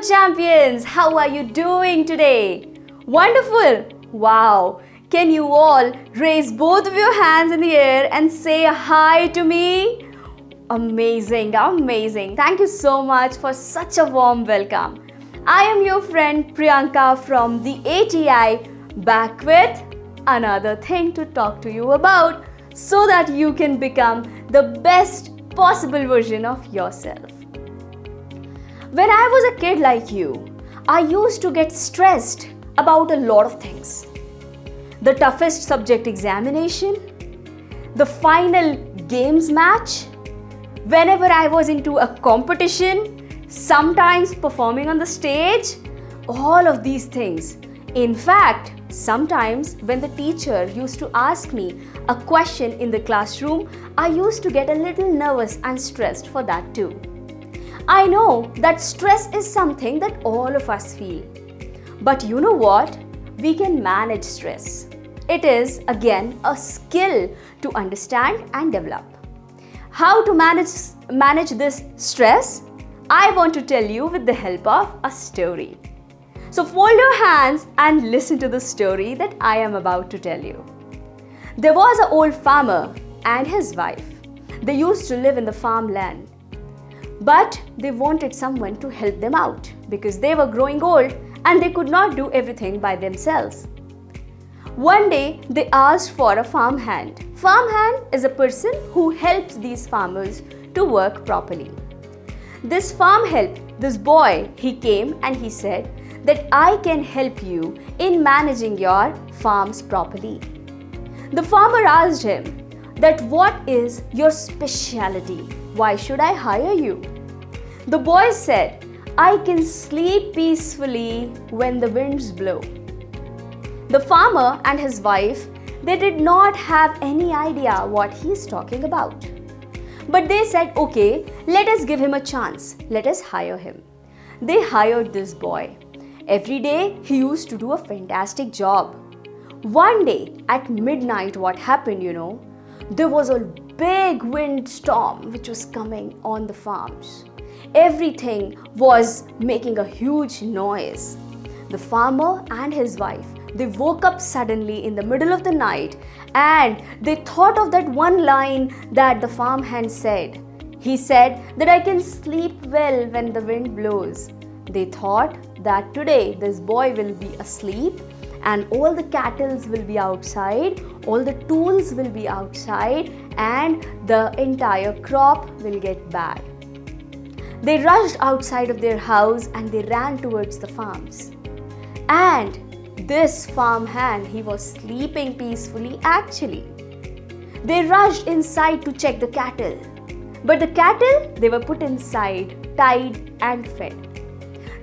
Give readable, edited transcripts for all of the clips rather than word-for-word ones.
champions! How are you doing today? Wonderful! Wow! Can you all raise both of your hands in the air and say hi to me? Amazing, amazing. Thank you so much for such a warm welcome. I am your friend Priyanka from the ATI, back with another thing to talk to you about so that you can become the best possible version of yourself. When I was a kid like you, I used to get stressed about a lot of things. The toughest subject examination, the final games match, whenever I was into a competition, sometimes performing on the stage, all of these things. In fact, sometimes when the teacher used to ask me a question in the classroom, I used to get a little nervous and stressed for that too. I know that stress is something that all of us feel. But you know what? We can manage stress. It is, again, a skill to understand and develop. How to manage this stress? I want to tell you with the help of a story. So fold your hands and listen to the story that I am about to tell you. There was an old farmer and his wife. They used to live in the farmland. But they wanted someone to help them out because they were growing old and they could not do everything by themselves. One day they asked for a farmhand. Farmhand is a person who helps these farmers to work properly. This farm help, this boy, he came and he said that I can help you in managing your farms properly. The farmer asked him that what is your specialty? Why should I hire you? The boy said, I can sleep peacefully when the winds blow. The farmer and his wife, they did not have any idea what he is talking about. But they said, okay, let us give him a chance. Let us hire him. They hired this boy. Every day he used to do a fantastic job. One day at midnight, what happened, there was a big windstorm which was coming on the farms. Everything was making a huge noise. The farmer and his wife, they woke up suddenly in the middle of the night and they thought of that one line that the farmhand said. He said that I can sleep well when the wind blows. They thought that today this boy will be asleep and all the cattle will be outside, all the tools will be outside and the entire crop will get bad. They rushed outside of their house and they ran towards the farms. And this farmhand, he was sleeping peacefully actually. They rushed inside to check the cattle. But the cattle, they were put inside, tied and fed.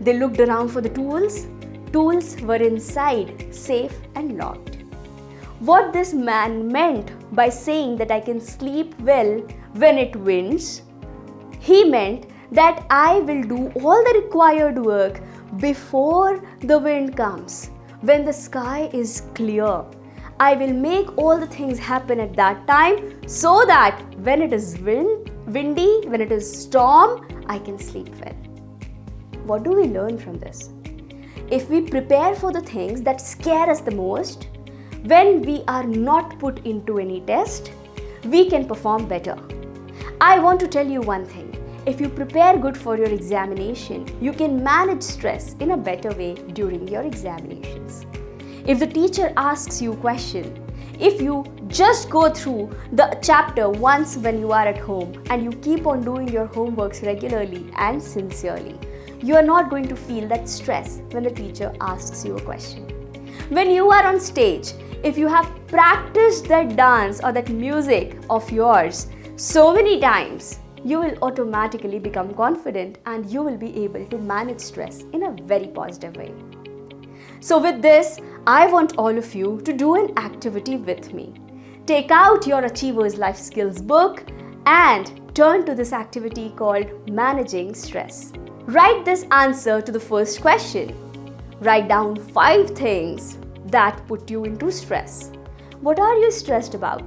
They looked around for the tools. Tools were inside, safe and locked. What this man meant by saying that I can sleep well when it winds, he meant that I will do all the required work before the wind comes. When the sky is clear, I will make all the things happen at that time so that when it is windy, when it is storm, I can sleep well. What do we learn from this? If we prepare for the things that scare us the most, when we are not put into any test, we can perform better. I want to tell you one thing. If you prepare good for your examination, you can manage stress in a better way during your examinations. If the teacher asks you a question, if you just go through the chapter once when you are at home and you keep on doing your homeworks regularly and sincerely, you are not going to feel that stress when the teacher asks you a question. When you are on stage, if you have practiced that dance or that music of yours so many times, you will automatically become confident and you will be able to manage stress in a very positive way. So with this, I want all of you to do an activity with me. Take out your Achievers Life Skills book and turn to this activity called Managing Stress. Write this answer to the first question. Write down 5 things that put you into stress. What are you stressed about?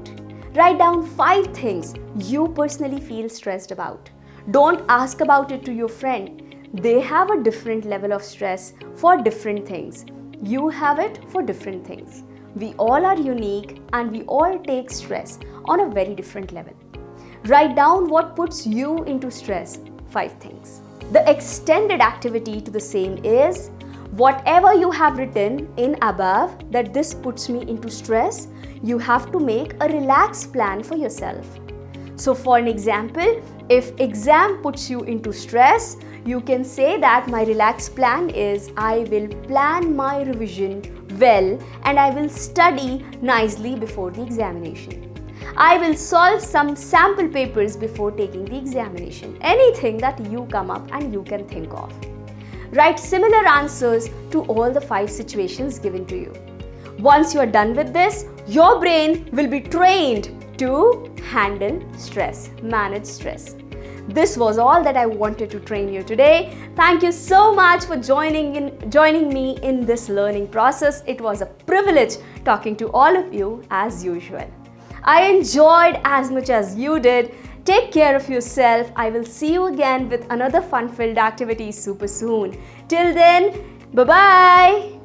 Write down 5 things you personally feel stressed about. Don't ask about it to your friend. They have a different level of stress for different things. You have it for different things. We all are unique and we all take stress on a very different level. Write down what puts you into stress. 5 things. The extended activity to the same is whatever you have written in above that this puts me into stress, you have to make a relaxed plan for yourself. So for an example, if exam puts you into stress, you can say that my relaxed plan is I will plan my revision well and I will study nicely before the examination. I will solve some sample papers before taking the examination. Anything that you come up and you can think of. Write similar answers to all the 5 situations given to you. Once you are done with this, your brain will be trained to handle stress, manage stress. This was all that I wanted to train you today. Thank you so much for joining me in this learning process. It was a privilege talking to all of you as usual. I enjoyed as much as you did. Take care of yourself. I will see you again with another fun-filled activity super soon. Till then, bye-bye.